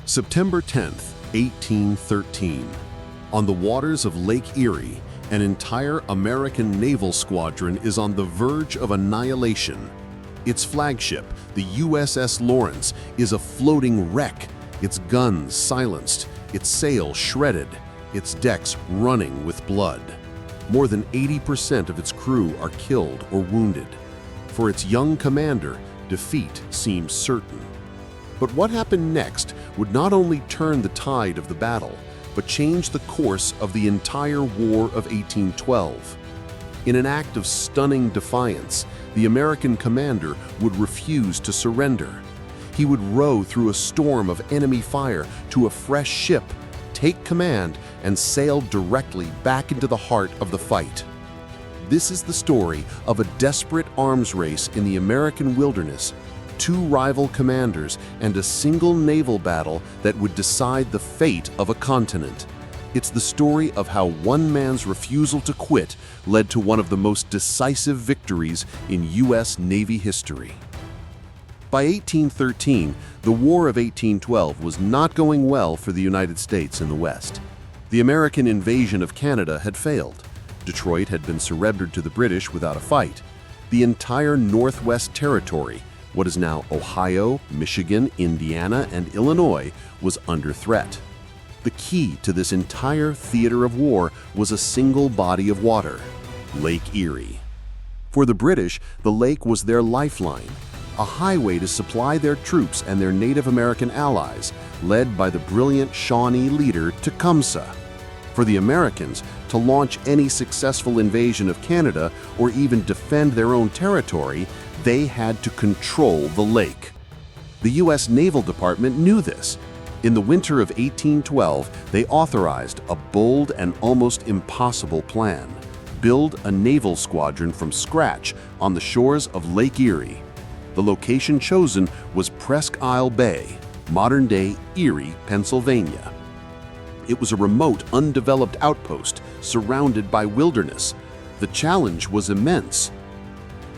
September 10th, 1813. On the waters of Lake Erie, an entire American naval squadron is on the verge of annihilation. Its flagship, the USS Lawrence, is a floating wreck, its guns silenced, its sails shredded, its decks running with blood. More than 80% of its crew are killed or wounded. For its young commander, defeat seems certain. But what happened next would not only turn the tide of the battle, but change the course of the entire War of 1812. In an act of stunning defiance, the American commander would refuse to surrender. He would row through a storm of enemy fire to a fresh ship, take command, and sail directly back into the heart of the fight. This is the story of a desperate arms race in the American wilderness, two rival commanders, and a single naval battle that would decide the fate of a continent. It's the story of how one man's refusal to quit led to one of the most decisive victories in U.S. Navy history. By 1813, the War of 1812 was not going well for the United States in the West. The American invasion of Canada had failed. Detroit had been surrendered to the British without a fight. The entire Northwest Territory, what is now Ohio, Michigan, Indiana, and Illinois, was under threat. The key to this entire theater of war was a single body of water, Lake Erie. For the British, the lake was their lifeline, a highway to supply their troops and their Native American allies, led by the brilliant Shawnee leader Tecumseh. For the Americans, to launch any successful invasion of Canada or even defend their own territory, they had to control the lake. The U.S. Naval Department knew this. In the winter of 1812, they authorized a bold and almost impossible plan: build a naval squadron from scratch on the shores of Lake Erie. The location chosen was Presque Isle Bay, modern-day Erie, Pennsylvania. It was a remote, undeveloped outpost surrounded by wilderness. The challenge was immense.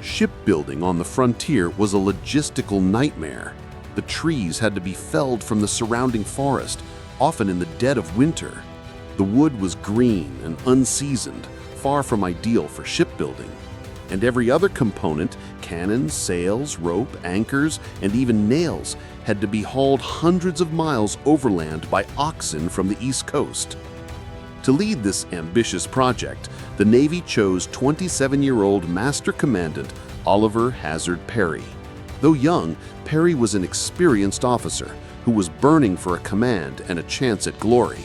Shipbuilding on the frontier was a logistical nightmare. The trees had to be felled from the surrounding forest, often in the dead of winter. The wood was green and unseasoned, far from ideal for shipbuilding. And every other component, cannons, sails, rope, anchors, and even nails, had to be hauled hundreds of miles overland by oxen from the East Coast. To lead this ambitious project, the Navy chose 27-year-old Master Commandant Oliver Hazard Perry. Though young, Perry was an experienced officer who was burning for a command and a chance at glory.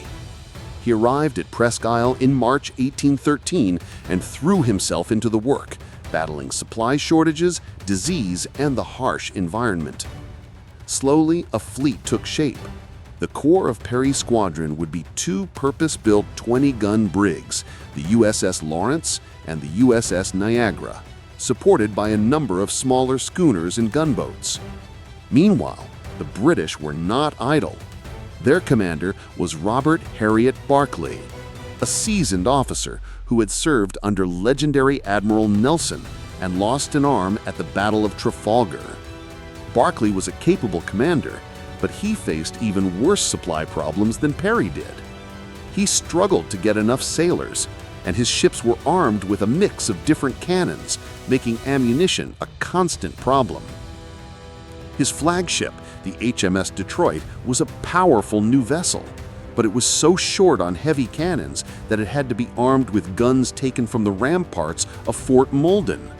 He arrived at Presque Isle in March 1813 and threw himself into the work, battling supply shortages, disease, and the harsh environment. Slowly, a fleet took shape. The core of Perry's squadron would be two purpose-built 20-gun brigs, the USS Lawrence and the USS Niagara, supported by a number of smaller schooners and gunboats. Meanwhile, the British were not idle. Their commander was Robert Harriet Barclay, a seasoned officer who had served under legendary Admiral Nelson and lost an arm at the Battle of Trafalgar. Barclay was a capable commander, but he faced even worse supply problems than Perry did. He struggled to get enough sailors, and his ships were armed with a mix of different cannons, making ammunition a constant problem. His flagship, the HMS Detroit, was a powerful new vessel, but it was so short on heavy cannons that it had to be armed with guns taken from the ramparts of Fort Malden.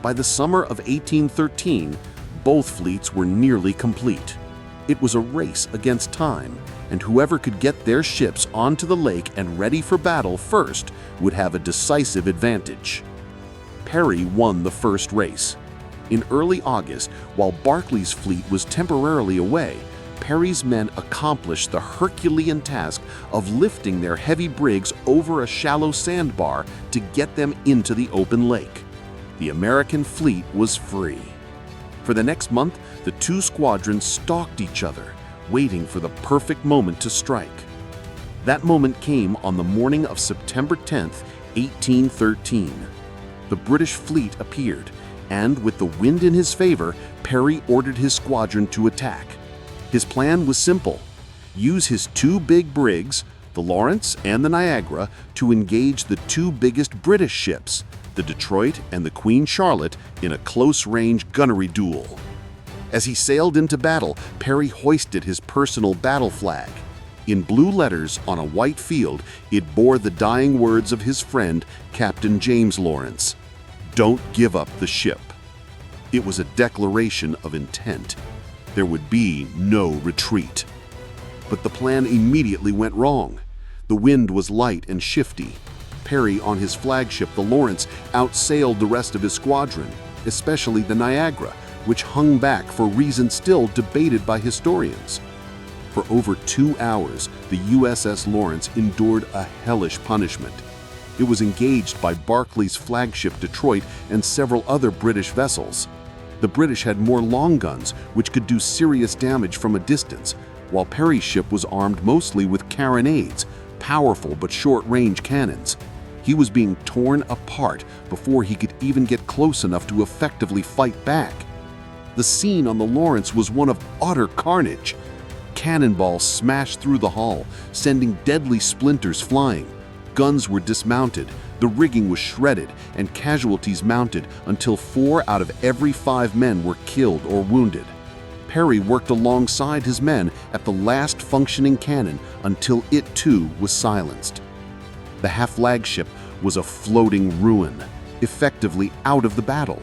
By the summer of 1813, both fleets were nearly complete. It was a race against time, and whoever could get their ships onto the lake and ready for battle first would have a decisive advantage. Perry won the first race. In early August, while Barclay's fleet was temporarily away, Perry's men accomplished the Herculean task of lifting their heavy brigs over a shallow sandbar to get them into the open lake. The American fleet was free. For the next month, the two squadrons stalked each other, waiting for the perfect moment to strike. That moment came on the morning of September 10th, 1813. The British fleet appeared, and with the wind in his favor, Perry ordered his squadron to attack. His plan was simple: use his two big brigs, the Lawrence and the Niagara, to engage the two biggest British ships, the Detroit and the Queen Charlotte, in a close-range gunnery duel. As he sailed into battle, Perry hoisted his personal battle flag. In blue letters on a white field, it bore the dying words of his friend, Captain James Lawrence, "Don't give up the ship." It was a declaration of intent. There would be no retreat. But the plan immediately went wrong. The wind was light and shifty. Perry, on his flagship, the Lawrence, outsailed the rest of his squadron, especially the Niagara, which hung back for reasons still debated by historians. For over 2 hours, the USS Lawrence endured a hellish punishment. It was engaged by Barclay's flagship Detroit and several other British vessels. The British had more long guns, which could do serious damage from a distance, while Perry's ship was armed mostly with carronades, powerful but short-range cannons. He was being torn apart before he could even get close enough to effectively fight back. The scene on the Lawrence was one of utter carnage. Cannonballs smashed through the hull, sending deadly splinters flying. Guns were dismounted, the rigging was shredded, and casualties mounted until 4 out of every 5 men were killed or wounded. Perry worked alongside his men at the last functioning cannon until it too was silenced. The half-flagship was a floating ruin, effectively out of the battle.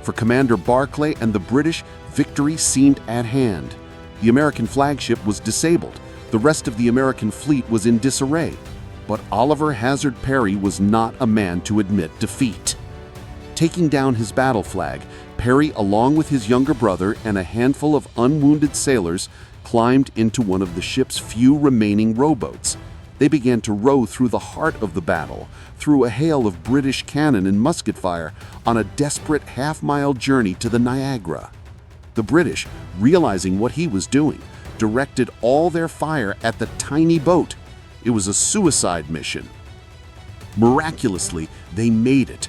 For Commander Barclay and the British, victory seemed at hand. The American flagship was disabled. The rest of the American fleet was in disarray. But Oliver Hazard Perry was not a man to admit defeat. Taking down his battle flag, Perry, along with his younger brother and a handful of unwounded sailors, climbed into one of the ship's few remaining rowboats. They began to row through the heart of the battle, through a hail of British cannon and musket fire, on a desperate half-mile journey to the Niagara. The British, realizing what he was doing, directed all their fire at the tiny boat. It was a suicide mission. Miraculously, they made it.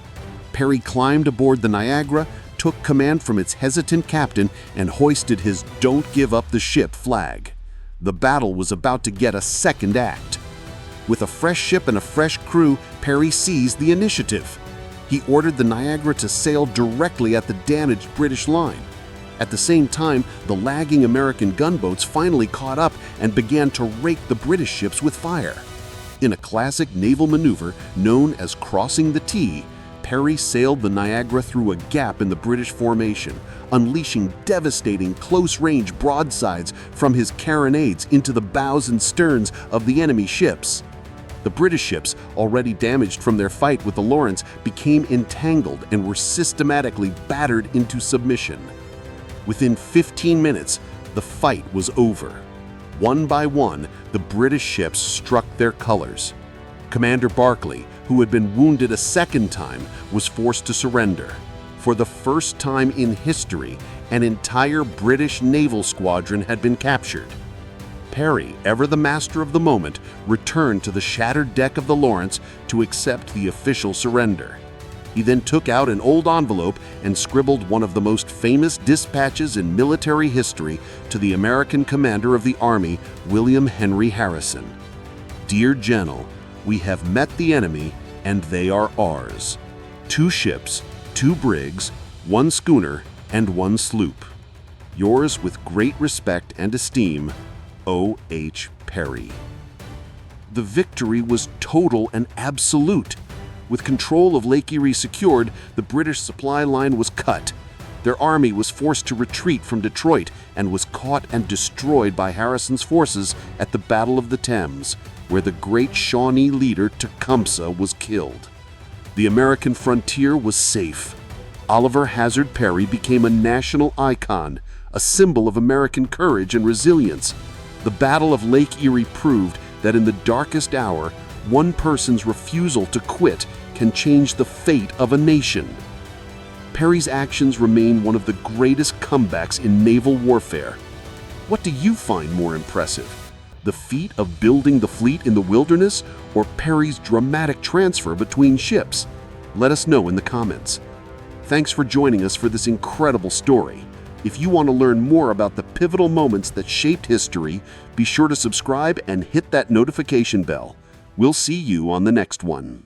Perry climbed aboard the Niagara, took command from its hesitant captain, and hoisted his "Don't give up the ship" flag. The battle was about to get a second act. With a fresh ship and a fresh crew, Perry seized the initiative. He ordered the Niagara to sail directly at the damaged British line. At the same time, the lagging American gunboats finally caught up and began to rake the British ships with fire. In a classic naval maneuver known as crossing the T, Perry sailed the Niagara through a gap in the British formation, unleashing devastating close-range broadsides from his carronades into the bows and sterns of the enemy ships. The British ships, already damaged from their fight with the Lawrence, became entangled and were systematically battered into submission. Within 15 minutes, the fight was over. One by one, the British ships struck their colors. Commander Barclay, who had been wounded a second time, was forced to surrender. For the first time in history, an entire British naval squadron had been captured. Perry, ever the master of the moment, returned to the shattered deck of the Lawrence to accept the official surrender. He then took out an old envelope and scribbled one of the most famous dispatches in military history to the American commander of the Army, William Henry Harrison. "Dear General, we have met the enemy, and they are ours. 2 ships, 2 brigs, 1 schooner, and 1 sloop. Yours with great respect and esteem, O. H. Perry." The victory was total and absolute. With control of Lake Erie secured, the British supply line was cut. Their army was forced to retreat from Detroit and was caught and destroyed by Harrison's forces at the Battle of the Thames, where the great Shawnee leader Tecumseh was killed. The American frontier was safe. Oliver Hazard Perry became a national icon, a symbol of American courage and resilience. The Battle of Lake Erie proved that in the darkest hour, one person's refusal to quit can change the fate of a nation. Perry's actions remain one of the greatest comebacks in naval warfare. What do you find more impressive? The feat of building the fleet in the wilderness, or Perry's dramatic transfer between ships? Let us know in the comments. Thanks for joining us for this incredible story. If you want to learn more about the pivotal moments that shaped history, be sure to subscribe and hit that notification bell. We'll see you on the next one.